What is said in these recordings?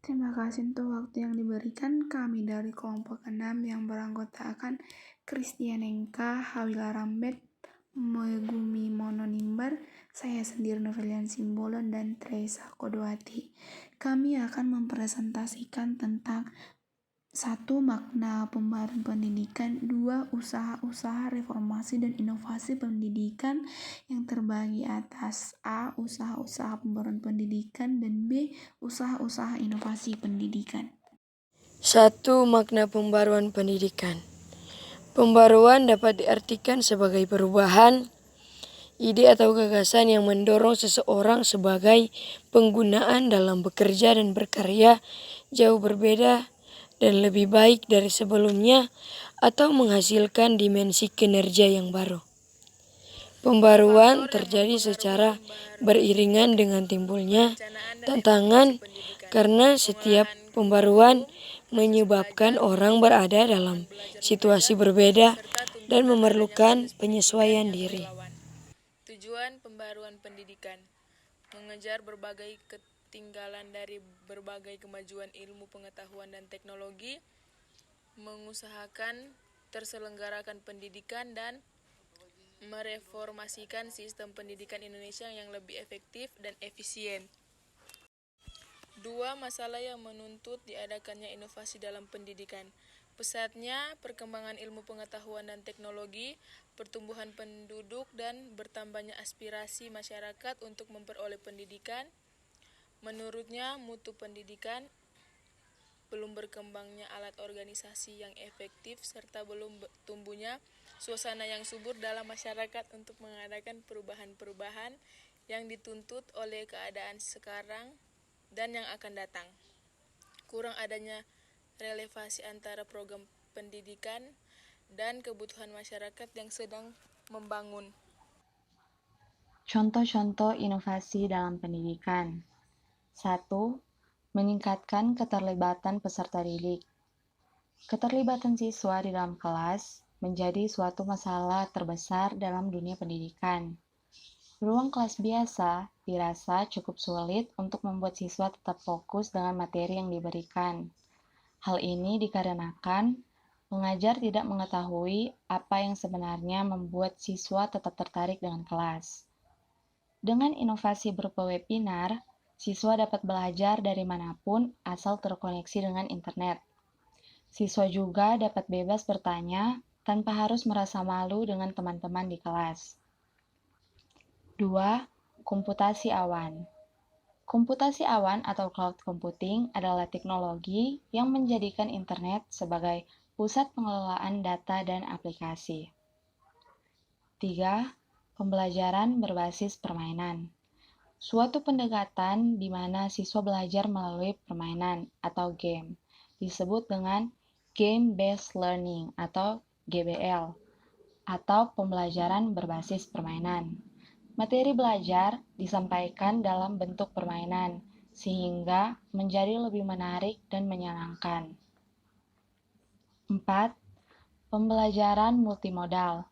Terima kasih untuk waktu yang diberikan. Kami dari kelompok 6 yang beranggotakan Kristianengka, Hawila Rambet, Megumi Mononimbar, saya sendiri Novelian Simbolon, dan Teresa Kodowati. Kami akan mempresentasikan tentang 1. Makna pembaruan pendidikan. 2. Usaha-usaha reformasi dan inovasi pendidikan yang terbagi atas A. Usaha-usaha pembaruan pendidikan, dan B. Usaha-usaha inovasi pendidikan. 1. Makna pembaruan pendidikan. Pembaruan dapat diartikan sebagai perubahan, ide atau gagasan yang mendorong seseorang sebagai penggunaan dalam bekerja dan berkarya jauh berbeda dan lebih baik dari sebelumnya atau menghasilkan dimensi kinerja yang baru. Pembaruan terjadi secara beriringan dengan timbulnya tantangan karena setiap pembaruan menyebabkan orang berada dalam situasi berbeda dan memerlukan penyesuaian diri. Tujuan pembaruan pendidikan: mengejar berbagai ketinggalan dari berbagai kemajuan ilmu pengetahuan dan teknologi, mengusahakan terselenggarakan pendidikan dan mereformasikan sistem pendidikan Indonesia yang lebih efektif dan efisien. 2. Masalah yang menuntut diadakannya inovasi dalam pendidikan. Pesatnya perkembangan ilmu pengetahuan dan teknologi, pertumbuhan penduduk dan bertambahnya aspirasi masyarakat untuk memperoleh pendidikan. Menurutnya, mutu pendidikan, belum berkembangnya alat organisasi yang efektif, serta belum tumbuhnya suasana yang subur dalam masyarakat untuk mengadakan perubahan-perubahan yang dituntut oleh keadaan sekarang dan yang akan datang. Kurang adanya relevansi antara program pendidikan dan kebutuhan masyarakat yang sedang membangun. Contoh-contoh inovasi dalam pendidikan. 1. Meningkatkan keterlibatan peserta didik. Keterlibatan siswa di dalam kelas menjadi suatu masalah terbesar dalam dunia pendidikan. Ruang kelas biasa dirasa cukup sulit untuk membuat siswa tetap fokus dengan materi yang diberikan. Hal ini dikarenakan pengajar tidak mengetahui apa yang sebenarnya membuat siswa tetap tertarik dengan kelas. Dengan inovasi berupa webinar, siswa dapat belajar dari manapun asal terkoneksi dengan internet. Siswa juga dapat bebas bertanya tanpa harus merasa malu dengan teman-teman di kelas. 2. Komputasi awan. Komputasi awan atau cloud computing adalah teknologi yang menjadikan internet sebagai pusat pengelolaan data dan aplikasi. 3. Pembelajaran berbasis permainan. Suatu pendekatan di mana siswa belajar melalui permainan atau game, disebut dengan Game-Based Learning atau GBL, atau pembelajaran berbasis permainan. Materi belajar disampaikan dalam bentuk permainan, sehingga menjadi lebih menarik dan menyenangkan. 4. Pembelajaran multimodal.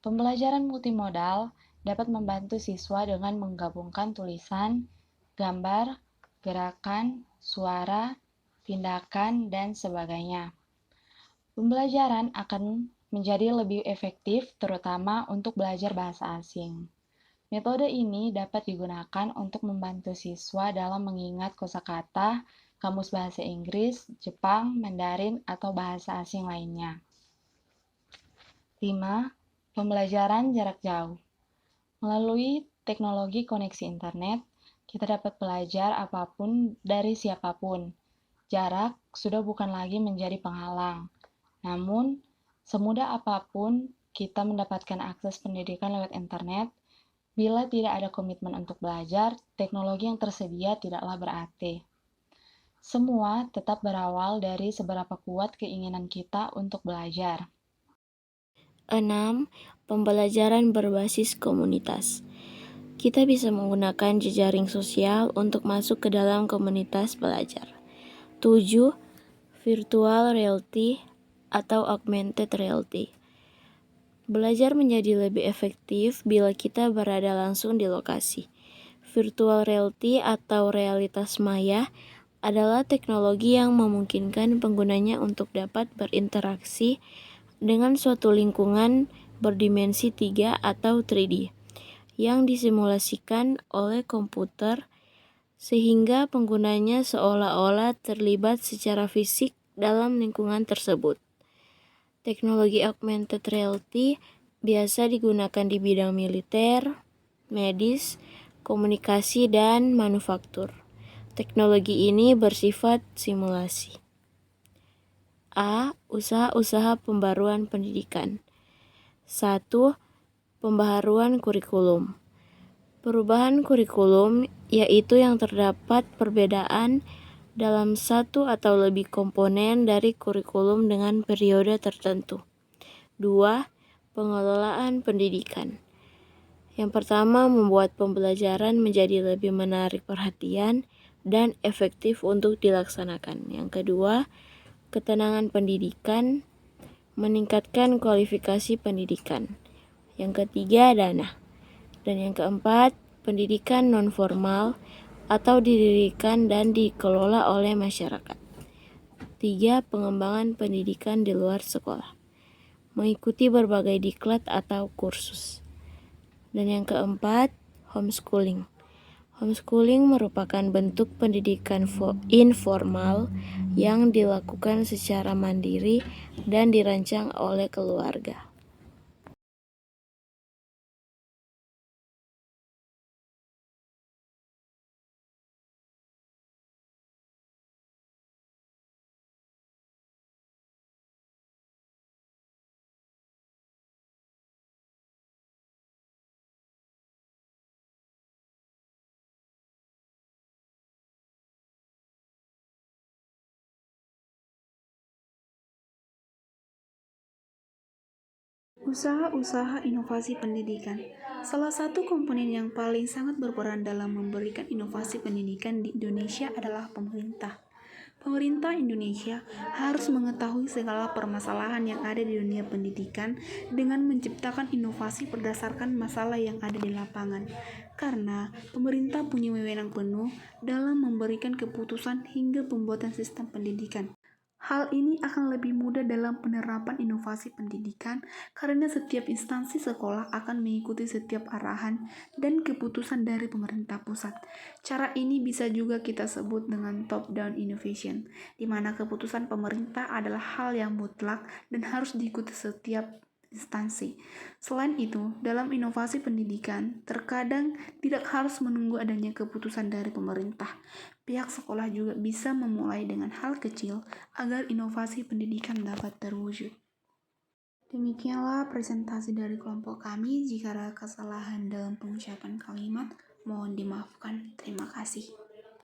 Pembelajaran multimodal dapat membantu siswa dengan menggabungkan tulisan, gambar, gerakan, suara, tindakan, dan sebagainya. Pembelajaran akan menjadi lebih efektif terutama untuk belajar bahasa asing. Metode ini dapat digunakan untuk membantu siswa dalam mengingat kosakata, kamus bahasa Inggris, Jepang, Mandarin, atau bahasa asing lainnya. 5. Pembelajaran jarak jauh. Melalui teknologi koneksi internet, kita dapat belajar apapun dari siapapun. Jarak sudah bukan lagi menjadi penghalang. Namun, semudah apapun kita mendapatkan akses pendidikan lewat internet, bila tidak ada komitmen untuk belajar, teknologi yang tersedia tidaklah berarti. Semua tetap berawal dari seberapa kuat keinginan kita untuk belajar. 6. Pembelajaran berbasis komunitas. Kita bisa menggunakan jejaring sosial untuk masuk ke dalam komunitas belajar. 7. Virtual reality atau augmented reality. Belajar menjadi lebih efektif bila kita berada langsung di lokasi. Virtual reality atau realitas maya adalah teknologi yang memungkinkan penggunanya untuk dapat berinteraksi dengan suatu lingkungan berdimensi 3 atau 3D yang disimulasikan oleh komputer sehingga penggunanya seolah-olah terlibat secara fisik dalam lingkungan tersebut. Teknologi augmented reality biasa digunakan di bidang militer, medis, komunikasi, dan manufaktur. Teknologi ini bersifat simulasi. A. Usaha-usaha pembaruan pendidikan. 1. Pembaharuan kurikulum. Perubahan kurikulum yaitu yang terdapat perbedaan dalam satu atau lebih komponen dari kurikulum dengan periode tertentu. 2. Pengelolaan pendidikan. Yang pertama, membuat pembelajaran menjadi lebih menarik perhatian dan efektif untuk dilaksanakan. Yang kedua, ketenangan pendidikan, meningkatkan kualifikasi pendidikan. Yang ketiga, dana. Dan yang keempat, pendidikan non-formal atau didirikan dan dikelola oleh masyarakat. 3. Pengembangan pendidikan di luar sekolah, mengikuti berbagai diklat atau kursus. Dan yang keempat, homeschooling. Homeschooling merupakan bentuk pendidikan informal yang dilakukan secara mandiri dan dirancang oleh keluarga. Usaha-usaha inovasi pendidikan. Salah satu komponen yang paling sangat berperan dalam memberikan inovasi pendidikan di Indonesia adalah pemerintah. Pemerintah Indonesia harus mengetahui segala permasalahan yang ada di dunia pendidikan dengan menciptakan inovasi berdasarkan masalah yang ada di lapangan. Karena pemerintah punya wewenang penuh dalam memberikan keputusan hingga pembuatan sistem pendidikan. Hal ini akan lebih mudah dalam penerapan inovasi pendidikan karena setiap instansi sekolah akan mengikuti setiap arahan dan keputusan dari pemerintah pusat. Cara ini bisa juga kita sebut dengan top-down innovation, di mana keputusan pemerintah adalah hal yang mutlak dan harus diikuti setiap instansi. Selain itu, dalam inovasi pendidikan, terkadang tidak harus menunggu adanya keputusan dari pemerintah. Pihak sekolah juga bisa memulai dengan hal kecil agar inovasi pendidikan dapat terwujud. Demikianlah presentasi dari kelompok kami. Jika ada kesalahan dalam pengucapan kalimat, mohon dimaafkan. Terima kasih.